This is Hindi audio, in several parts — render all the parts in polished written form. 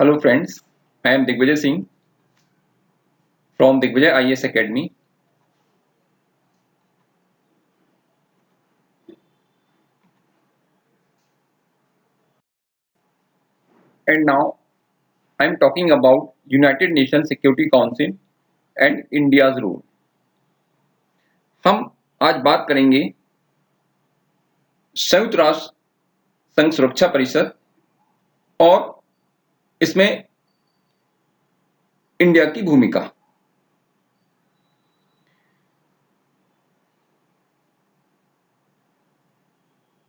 Hello friends, I am Digvijay Singh from Digvijay IAS Academy. And now I am talking about United Nations Security Council and India's role. हम आज बात करेंगे संयुक्त राष्ट्र संघ सुरक्षा परिषद और इसमें इंडिया की भूमिका।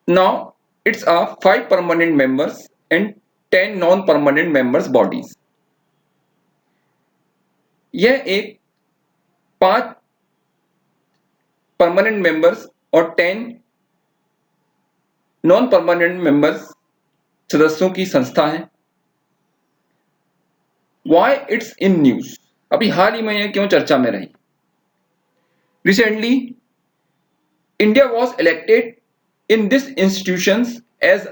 Now it's a 5 permanent members and 10 non-permanent members bodies. यह एक 5 परमानेंट मेंबर्स और 10 नॉन परमानेंट मेंबर्स सदस्यों की संस्था है। वाई इट्स इन न्यूज, अभी हाल ही में यह क्यों चर्चा में रही। Recently India was elected in this institutions as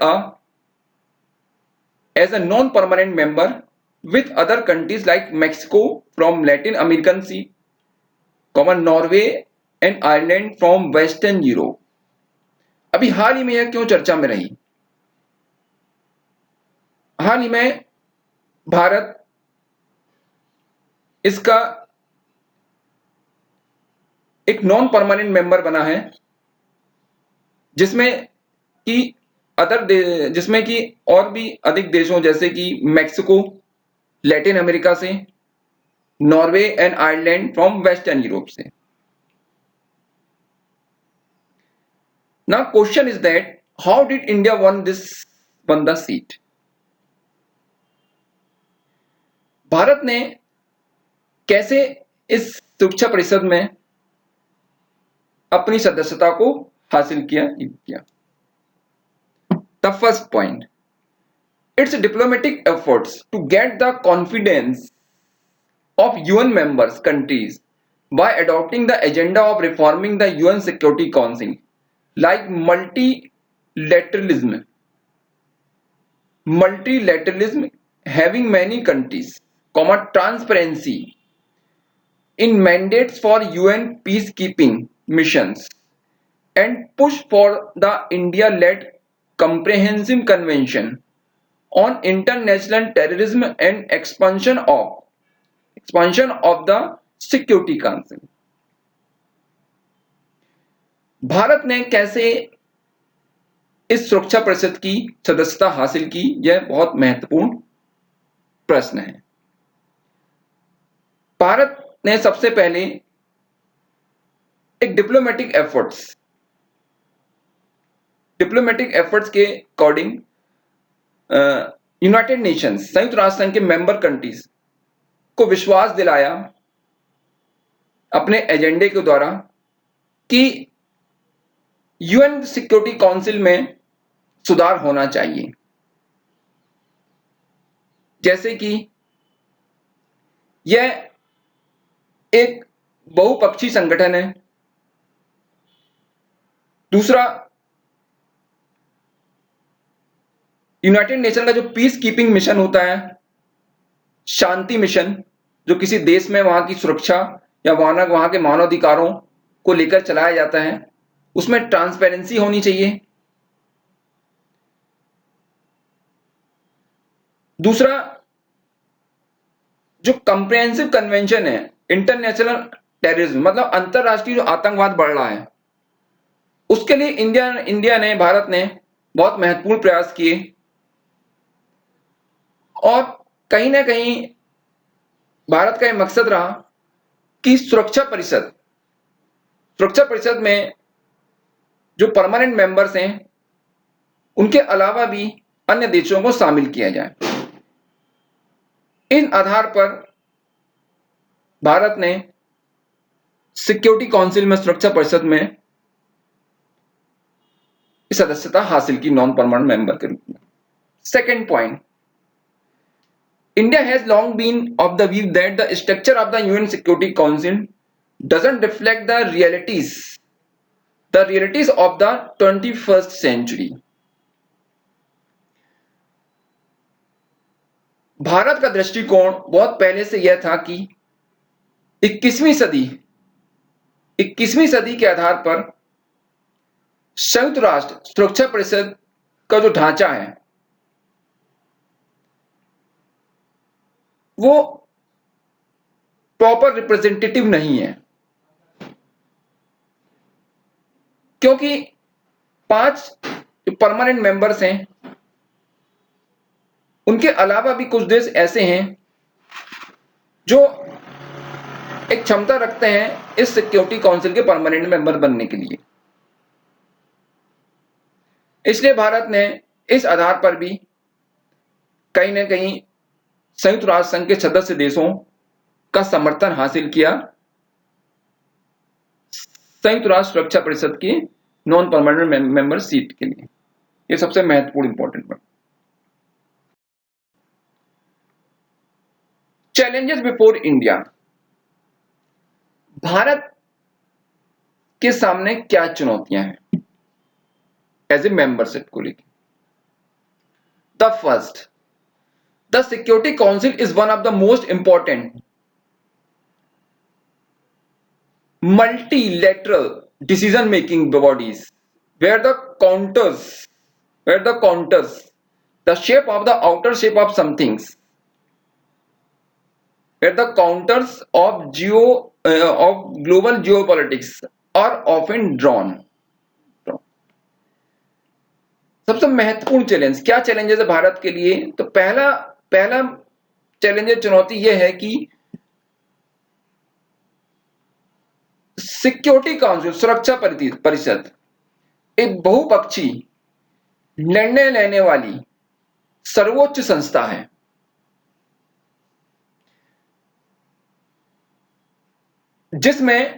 a non-permanent member with other countries like Mexico from Latin American Sea, Norway and Ireland from Western Europe. अभी हाल ही में यह क्यों चर्चा में रही। हाल ही में भारत इसका एक नॉन परमानेंट मेंबर बना है, जिसमें कि और भी अधिक देशों जैसे कि मैक्सिको लैटिन अमेरिका से, Norway and Ireland from western Europe से। Now question is that how did India won the seat. Bharat ने कैसे इस सुरक्षा परिषद में अपनी सदस्यता को हासिल किया। The first point, its diplomatic efforts to get the confidence of UN members countries by adopting the agenda of reforming the UN Security Council, like multilateralism having many countries, transparency in mandates for UN peacekeeping missions, and push for the India-led Comprehensive Convention on International Terrorism and expansion of the Security Council. Bharat ने कैसे इस सुरक्षा परिषद की सदस्यता हासिल की, यह बहुत महत्वपूर्ण प्रश्न है। भारत ने सबसे पहले एक डिप्लोमेटिक एफर्ट्स के अकॉर्डिंग यूनाइटेड नेशंस संयुक्त राष्ट्र संघ के मेंबर कंट्रीज को विश्वास दिलाया अपने एजेंडे के द्वारा कि यूएन सिक्योरिटी काउंसिल में सुधार होना चाहिए। जैसे कि यह एक बहुपक्षीय संगठन है। दूसरा, यूनाइटेड नेशन का जो पीस कीपिंग मिशन होता है, शांति मिशन, जो किसी देश में वहां की सुरक्षा या वहां के मानवाधिकारों को लेकर चलाया जाता है, उसमें ट्रांसपेरेंसी होनी चाहिए। दूसरा, जो कंप्रिहेंसिव कन्वेंशन है इंटरनेशनल टेररिज्म, मतलब अंतरराष्ट्रीय जो आतंकवाद बढ़ रहा है, उसके लिए इंडिया ने, भारत ने बहुत महत्वपूर्ण प्रयास किए और कहीं ना कहीं भारत का यह मकसद रहा कि सुरक्षा परिषद में जो परमानेंट मेंबर्स हैं उनके अलावा भी अन्य देशों को शामिल किया जाए। इन आधार पर भारत ने सिक्योरिटी काउंसिल में, सुरक्षा परिषद में सदस्यता हासिल की नॉन परमानेंट मेंबर के रूप में। Second point, India has long been of the view that the structure of the UN Security Council doesn't reflect the realities the realities of the 21st century. Bharat का दृष्टिकोण बहुत पहले से यह था कि 21वीं सदी 21वीं सदी के आधार पर संयुक्त राष्ट्र सुरक्षा परिषद का जो ढांचा है वो प्रॉपर रिप्रेजेंटेटिव नहीं है, क्योंकि 5 परमानेंट मेंबर्स हैं, उनके अलावा भी कुछ देश ऐसे हैं जो एक क्षमता रखते हैं इस सिक्योरिटी काउंसिल के परमानेंट मेंबर बनने के लिए। इसलिए भारत ने इस आधार पर भी कहीं ना कहीं संयुक्त राष्ट्र संघ के सदस्य देशों का समर्थन हासिल किया संयुक्त राष्ट्र सुरक्षा परिषद की नॉन परमानेंट मेंबर सीट के लिए। यह सबसे महत्वपूर्ण इंपॉर्टेंट बात। Challenges before India. भारत के सामने क्या चुनौतियां हैं एज ए मेंबरशिप को लेकर? The first, the security council is one of the most important multilateral decision making bodies where the counters the shape of the outer shape of some things, where the counters of global geopolitics are often drawn। सबसे महत्वपूर्ण चैलेंज क्या चैलेंजेस है भारत के लिए? तो पहला चैलेंज चुनौती यह है कि सिक्योरिटी काउंसिल सुरक्षा परिषद एक बहुपक्षी निर्णय लेने वाली सर्वोच्च संस्था है, जिसमें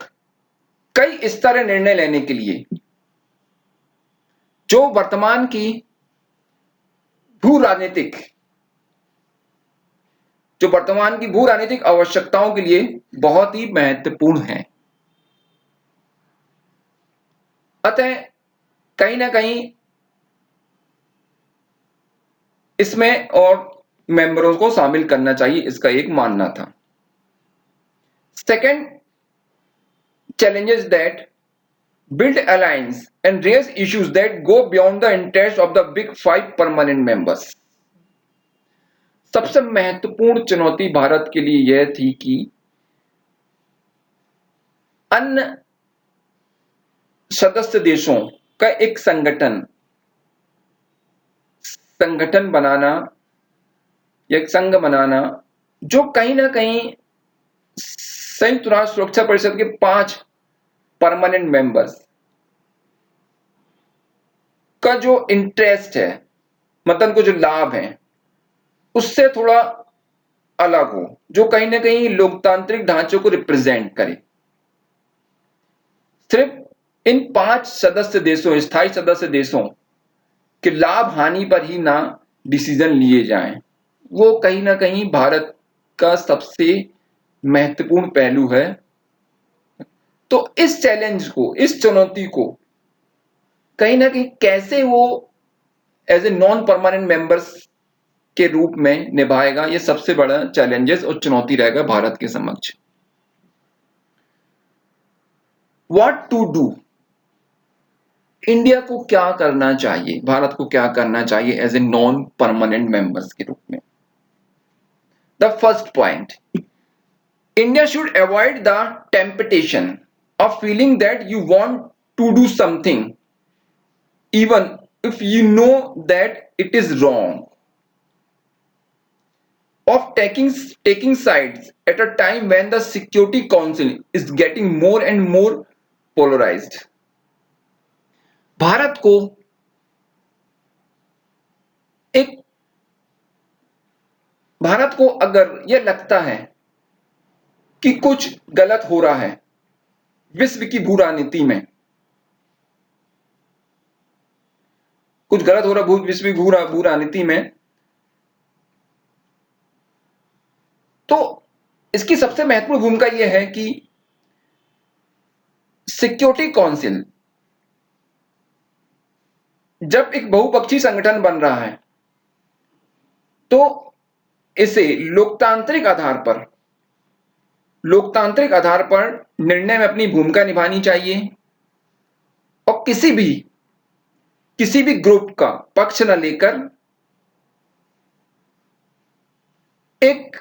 कई स्तरीय निर्णय लेने के लिए जो वर्तमान की भू राजनीतिक आवश्यकताओं के लिए बहुत ही महत्वपूर्ण है। अतः कहीं ना कहीं इसमें और मेंबरों को शामिल करना चाहिए, इसका एक मानना था। Second challenge is that build alliance and raise issues that go beyond the interest of the big 5 permanent members। सबसे महत्वपूर्ण चुनौती भारत के लिए यह थी कि अन्य सदस्य देशों का एक संगठन बनाना या एक संघ बनाना जो कहीं ना कहीं संयुक्त राष्ट्र सुरक्षा परिषद के 5 परमानेंट मेंबर्स का जो इंटरेस्ट है, मतलब उनको जो लाभ है, उससे थोड़ा अलग हो, जो कहीं ना कहीं लोकतांत्रिक ढांचों को रिप्रेजेंट करे। सिर्फ इन 5 स्थायी सदस्य देशों के लाभ हानि पर ही ना डिसीजन लिए जाएं, वो कहीं ना कहीं भारत का सबसे महत्वपूर्ण पहलू है। तो इस चुनौती को कहीं ना कहीं कैसे वो as a non permanent members के रूप में निभाएगा, ये सबसे बड़ा चैलेंजेस और चुनौती रहेगा भारत के समक्ष। व्हाट टू डू, इंडिया को क्या करना चाहिए, भारत को क्या करना चाहिए as a non permanent members के रूप में? The first point, India should avoid the temptation of feeling that you want to do something even if you know that it is wrong, of taking sides at a time when the Security Council is getting more and more polarized। Bharat को अगर यह लगता है कि कुछ गलत हो रहा है विश्व की भू राजनीति में, विश्व की भू राजनीति में, तो इसकी सबसे महत्वपूर्ण भूमिका यह है कि सिक्योरिटी काउंसिल जब एक बहुपक्षीय संगठन बन रहा है तो इसे लोकतांत्रिक आधार पर निर्णय में अपनी भूमिका निभानी चाहिए और किसी भी ग्रुप का पक्ष न लेकर एक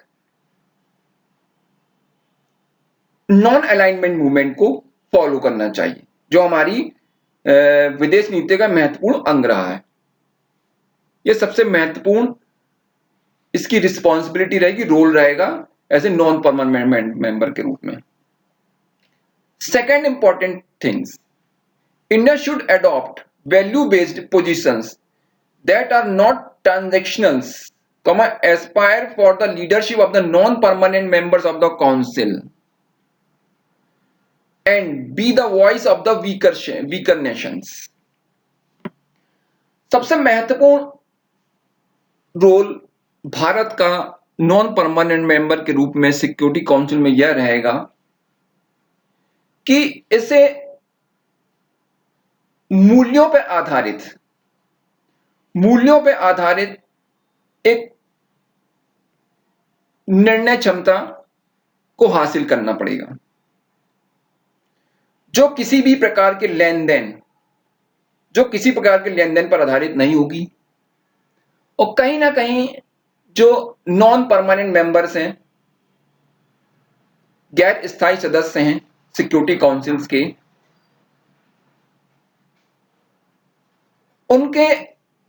नॉन अलाइनमेंट मूवमेंट को फॉलो करना चाहिए, जो हमारी विदेश नीति का महत्वपूर्ण अंग रहा है। यह सबसे महत्वपूर्ण इसकी रिस्पॉन्सिबिलिटी रहेगी, रोल रहेगा as a non permanent member के रूप में। Second important things, India should adopt value based positions that are not transactionals, aspire for the leadership of the non-permanent members of the council and be the voice of the weaker nations. सबसे महत्वपूर्ण रोल भारत का नॉन परमानेंट मेंबर के रूप में सिक्योरिटी काउंसिल में यह रहेगा कि इसे मूल्यों पर आधारित एक निर्णय क्षमता को हासिल करना पड़ेगा, जो किसी प्रकार के लेन देन पर आधारित नहीं होगी। और कहीं ना कहीं जो नॉन परमानेंट मेंबर्स हैं, गैर स्थायी सदस्य हैं सिक्योरिटी काउंसिल्स के, उनके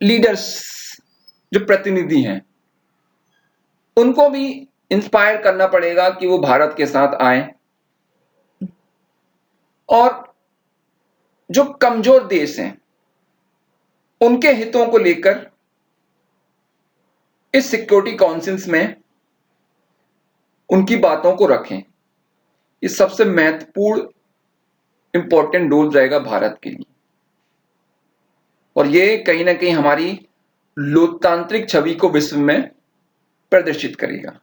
लीडर्स जो प्रतिनिधि हैं, उनको भी इंस्पायर करना पड़ेगा कि वो भारत के साथ आए और जो कमजोर देश हैं उनके हितों को लेकर इस सिक्योरिटी काउंसिल्स में उनकी बातों को रखें। ये सबसे महत्वपूर्ण इंपॉर्टेंट रोल रहेगा भारत के लिए और ये कहीं ना कहीं हमारी लोकतांत्रिक छवि को विश्व में प्रदर्शित करेगा।